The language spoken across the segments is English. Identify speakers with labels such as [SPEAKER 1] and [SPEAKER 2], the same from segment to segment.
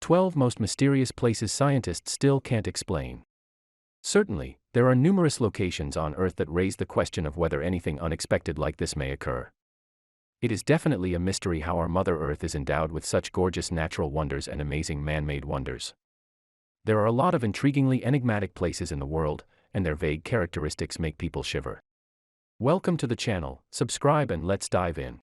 [SPEAKER 1] 12 most mysterious places scientists still can't explain. Certainly, there are numerous locations on Earth that raise the question of whether anything unexpected like this may occur. It is definitely a mystery how our Mother Earth is endowed with such gorgeous natural wonders and amazing man-made wonders. There are a lot of intriguingly enigmatic places in the world, and their vague characteristics make people shiver. Welcome to the channel, subscribe and let's dive in.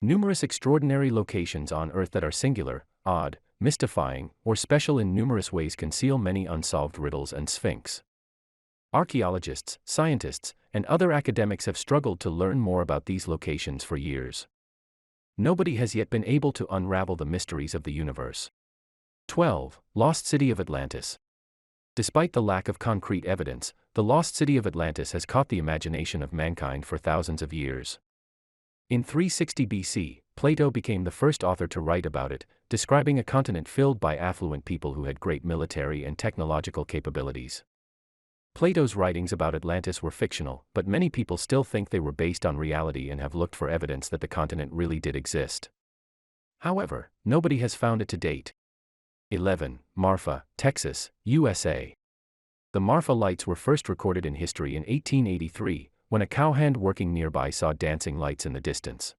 [SPEAKER 1] Numerous extraordinary locations on Earth that are singular, odd, mystifying, or special in numerous ways conceal many unsolved riddles and sphinx. Archaeologists, scientists, and other academics have struggled to learn more about these locations for years. Nobody has yet been able to unravel the mysteries of the universe. 12. Lost City of Atlantis. Despite the lack of concrete evidence, the lost city of Atlantis has caught the imagination of mankind for thousands of years. In 360 BC, Plato became the first author to write about it, describing a continent filled by affluent people who had great military and technological capabilities. Plato's writings about Atlantis were fictional, but many people still think they were based on reality and have looked for evidence that the continent really did exist. However, nobody has found it to date. 11. Marfa, Texas, USA. The Marfa lights were first recorded in history in 1883, when a cowhand working nearby saw dancing lights in the distance.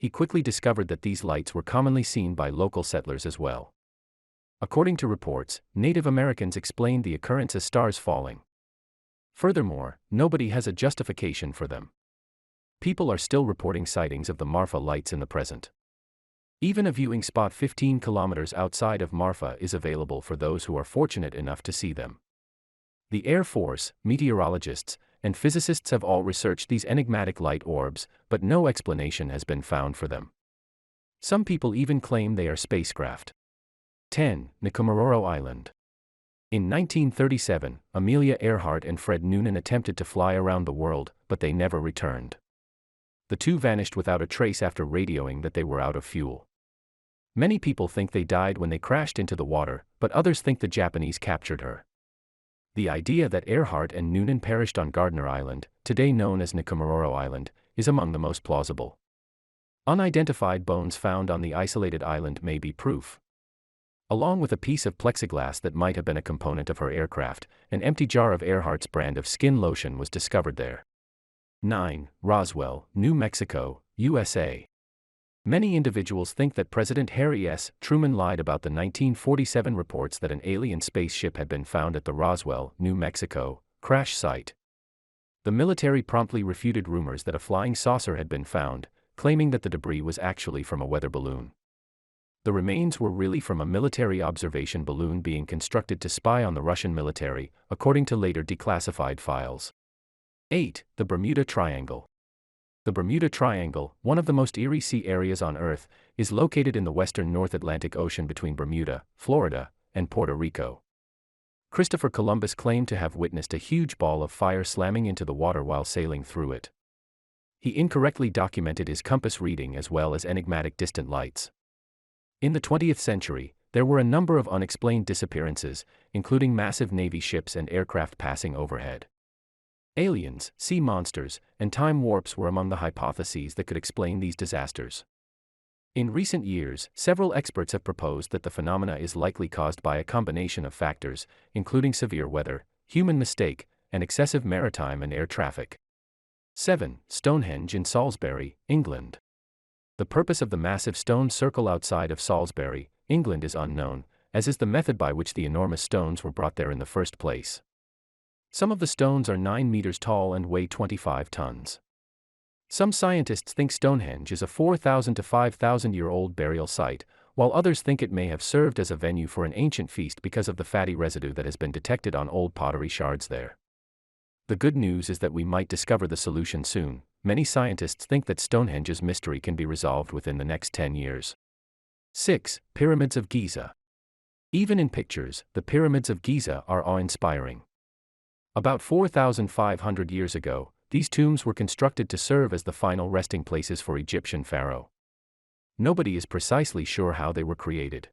[SPEAKER 1] He quickly discovered that these lights were commonly seen by local settlers as well. According to reports, Native Americans explained the occurrence as stars falling. Furthermore, nobody has a justification for them. People are still reporting sightings of the Marfa lights in the present. Even a viewing spot 15 kilometers outside of Marfa is available for those who are fortunate enough to see them. The Air Force, meteorologists, and physicists have all researched these enigmatic light orbs, but no explanation has been found for them. Some people even claim they are spacecraft. 10. Nkomaroro Island. In 1937, Amelia Earhart and Fred Noonan attempted to fly around the world, but they never returned. The two vanished without a trace after radioing that they were out of fuel. Many people think they died when they crashed into the water, but others think the Japanese captured her. The idea that Earhart and Noonan perished on Gardner Island, today known as Nkomaroro Island, is among the most plausible. Unidentified bones found on the isolated island may be proof. Along with a piece of plexiglass that might have been a component of her aircraft, an empty jar of Earhart's brand of skin lotion was discovered there. 9. Roswell, New Mexico, USA. Many individuals think that President Harry S. Truman lied about the 1947 reports that an alien spaceship had been found at the Roswell, New Mexico, crash site. The military promptly refuted rumors that a flying saucer had been found, claiming that the debris was actually from a weather balloon. The remains were really from a military observation balloon being constructed to spy on the Russian military, according to later declassified files. 8. The Bermuda Triangle. The Bermuda Triangle, one of the most eerie sea areas on Earth, is located in the western North Atlantic Ocean between Bermuda, Florida, and Puerto Rico. Christopher Columbus claimed to have witnessed a huge ball of fire slamming into the water while sailing through it. He incorrectly documented his compass reading as well as enigmatic distant lights. In the 20th century, there were a number of unexplained disappearances, including massive Navy ships and aircraft passing overhead. Aliens, sea monsters, and time warps were among the hypotheses that could explain these disasters. In recent years, several experts have proposed that the phenomena is likely caused by a combination of factors, including severe weather, human mistake, and excessive maritime and air traffic. 7. Stonehenge in Salisbury, England. The purpose of the massive stone circle outside of Salisbury, England is unknown, as is the method by which the enormous stones were brought there in the first place. Some of the stones are 9 meters tall and weigh 25 tons. Some scientists think Stonehenge is a 4,000 to 5,000-year-old burial site, while others think it may have served as a venue for an ancient feast because of the fatty residue that has been detected on old pottery shards there. The good news is that we might discover the solution soon. Many scientists think that Stonehenge's mystery can be resolved within the next 10 years. 6. Pyramids of Giza. Even in pictures, the pyramids of Giza are awe-inspiring. About 4,500 years ago, these tombs were constructed to serve as the final resting places for Egyptian pharaoh. Nobody is precisely sure how they were created.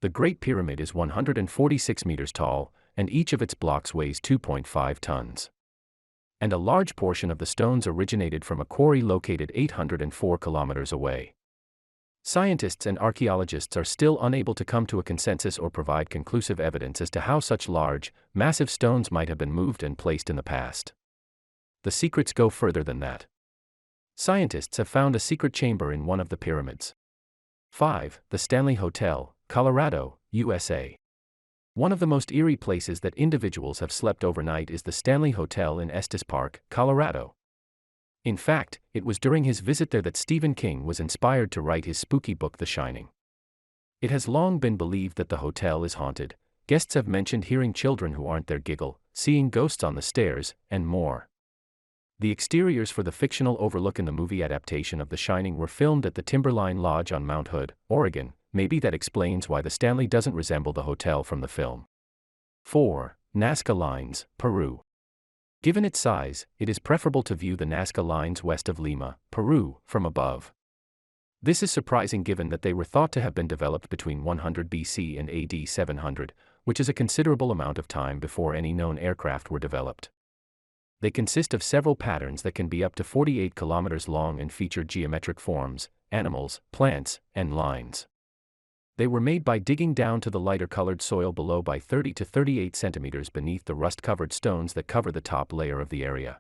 [SPEAKER 1] The Great Pyramid is 146 meters tall, and each of its blocks weighs 2.5 tons. And a large portion of the stones originated from a quarry located 804 kilometers away. Scientists and archaeologists are still unable to come to a consensus or provide conclusive evidence as to how such large, massive stones might have been moved and placed in the past. The secrets go further than that. Scientists have found a secret chamber in one of the pyramids. 5. The Stanley Hotel, Colorado, USA. One of the most eerie places that individuals have slept overnight is the Stanley Hotel in Estes Park, Colorado. In fact, it was during his visit there that Stephen King was inspired to write his spooky book The Shining. It has long been believed that the hotel is haunted. Guests have mentioned hearing children who aren't there giggle, seeing ghosts on the stairs, and more. The exteriors for the fictional overlook in the movie adaptation of The Shining were filmed at the Timberline Lodge on Mount Hood, Oregon. Maybe that explains why the Stanley doesn't resemble the hotel from the film. 4. Nazca Lines, Peru. Given its size, it is preferable to view the Nazca Lines west of Lima, Peru, from above. This is surprising given that they were thought to have been developed between 100 BC and AD 700, which is a considerable amount of time before any known aircraft were developed. They consist of several patterns that can be up to 48 kilometers long and feature geometric forms, animals, plants, and lines. They were made by digging down to the lighter-colored soil below by 30 to 38 centimeters beneath the rust-covered stones that cover the top layer of the area.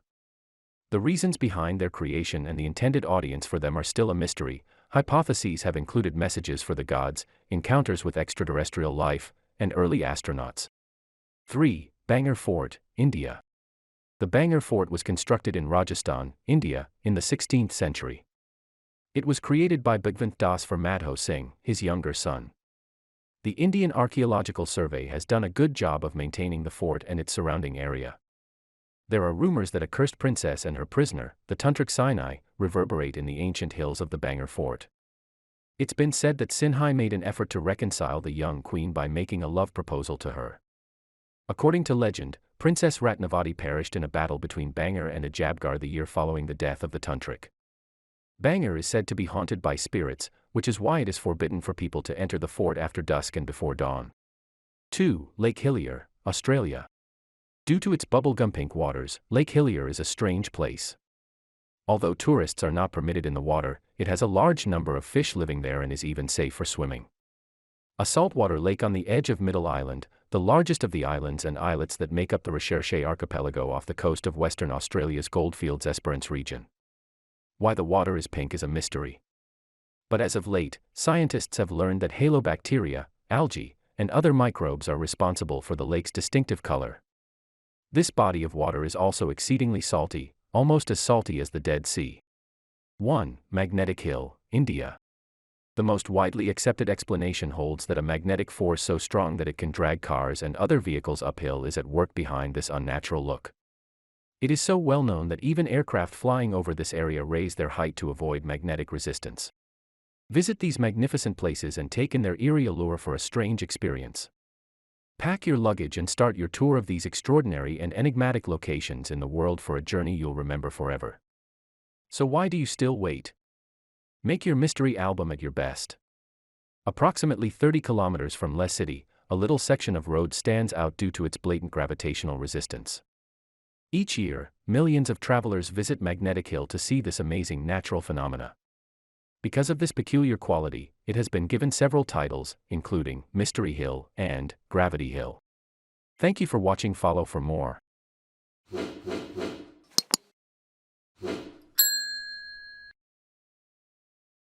[SPEAKER 1] The reasons behind their creation and the intended audience for them are still a mystery. Hypotheses have included messages for the gods, encounters with extraterrestrial life, and early astronauts. 3. Bangor Fort, India. The Bangor Fort was constructed in Rajasthan, India, in the 16th century. It was created by Bhagwant Das for Madho Singh, his younger son. The Indian Archaeological Survey has done a good job of maintaining the fort and its surrounding area. There are rumors that a cursed princess and her prisoner, the Tantric Sinai, reverberate in the ancient hills of the Bangor Fort. It's been said that Sinhai made an effort to reconcile the young queen by making a love proposal to her. According to legend, Princess Ratnavati perished in a battle between Bangor and Ajabgar the year following the death of the Tantric. Bangor is said to be haunted by spirits, which is why it is forbidden for people to enter the fort after dusk and before dawn. 2. Lake Hillier, Australia. Due to its bubblegum pink waters, Lake Hillier is a strange place. Although tourists are not permitted in the water, it has a large number of fish living there and is even safe for swimming. A saltwater lake on the edge of Middle Island, the largest of the islands and islets that make up the Recherche archipelago off the coast of Western Australia's Goldfields Esperance region. Why the water is pink is a mystery. But as of late, scientists have learned that halobacteria, algae, and other microbes are responsible for the lake's distinctive color. This body of water is also exceedingly salty, almost as salty as the Dead Sea. 1. Magnetic Hill, India. The most widely accepted explanation holds that a magnetic force so strong that it can drag cars and other vehicles uphill is at work behind this unnatural look. It is so well known that even aircraft flying over this area raise their height to avoid magnetic resistance. Visit these magnificent places and take in their eerie allure for a strange experience. Pack your luggage and start your tour of these extraordinary and enigmatic locations in the world for a journey you'll remember forever. So why do you still wait? Make your mystery album at your best. Approximately 30 kilometers from Les City, a little section of road stands out due to its blatant gravitational resistance. Each year, millions of travelers visit Magnetic Hill to see this amazing natural phenomena. Because of this peculiar quality, it has been given several titles, including Mystery Hill and Gravity Hill. Thank you for watching. Follow for more.